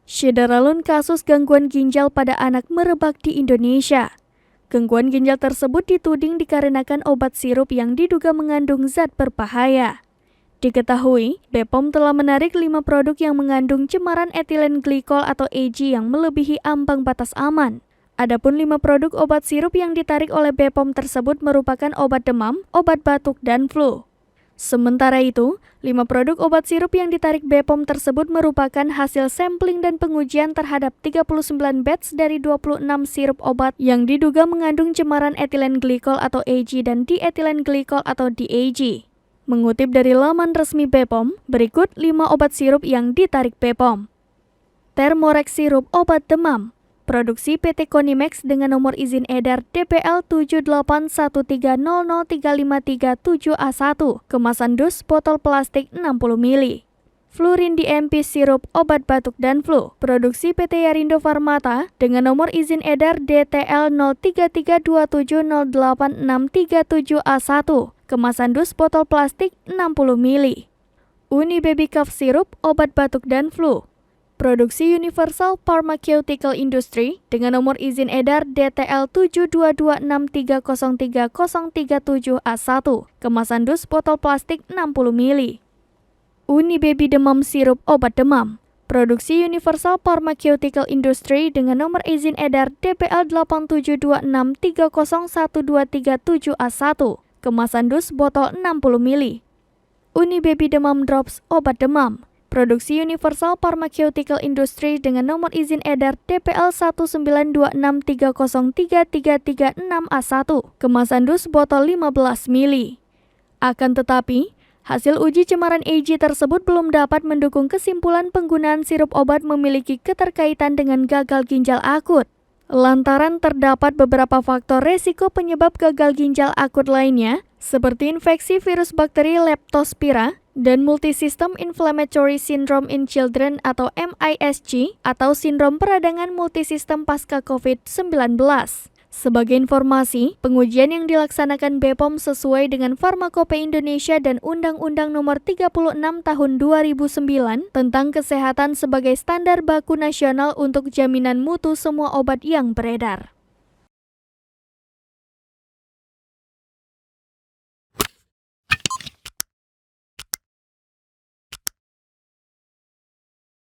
Syederalun kasus gangguan ginjal pada anak merebak di Indonesia. Gangguan ginjal tersebut dituding dikarenakan obat sirup yang diduga mengandung zat berbahaya. Diketahui, BPOM telah menarik 5 produk yang mengandung cemaran etilen glikol atau EG yang melebihi ambang batas aman. Adapun 5 produk obat sirup yang ditarik oleh BPOM tersebut merupakan obat demam, obat batuk, dan flu. Sementara itu, 5 produk obat sirup yang ditarik BPOM tersebut merupakan hasil sampling dan pengujian terhadap 39 batch dari 26 sirup obat yang diduga mengandung cemaran etilen glikol atau EG dan dietilen glikol atau DAG. Mengutip dari laman resmi BPOM, berikut 5 obat sirup yang ditarik BPOM. Thermorex sirup obat demam. Produksi PT Konimex dengan nomor izin edar DPL 7813035337A1, kemasan dus botol plastik 60 ml. Flurin DMP sirup obat batuk dan flu. Produksi PT Yarindo Farmata dengan nomor izin edar DTL 0337086337A1, kemasan dus botol plastik 60 ml. Uni Baby Cough sirup obat batuk dan flu. Produksi Universal Pharmaceutical Industry dengan nomor izin edar DTL 7226303037A1, kemasan dus botol plastik 60 ml. Uni Baby Demam sirup obat demam. Produksi Universal Pharmaceutical Industry dengan nomor izin edar DPL 8726301237A1, kemasan dus botol 60 ml. Uni Baby Demam Drops obat demam. Produksi Universal Pharmaceutical Industry dengan nomor izin edar DPL 1926303336A1, kemasan dus botol 15 ml. Akan tetapi, hasil uji cemaran EG tersebut belum dapat mendukung kesimpulan penggunaan sirup obat memiliki keterkaitan dengan gagal ginjal akut. Lantaran terdapat beberapa faktor resiko penyebab gagal ginjal akut lainnya, seperti infeksi virus bakteri Leptospira dan Multisystem Inflammatory Syndrome in Children atau MISC atau sindrom peradangan multisistem pasca COVID-19. Sebagai informasi, pengujian yang dilaksanakan BPOM sesuai dengan Farmakope Indonesia dan Undang-Undang Nomor 36 Tahun 2009 tentang kesehatan sebagai standar baku nasional untuk jaminan mutu semua obat yang beredar.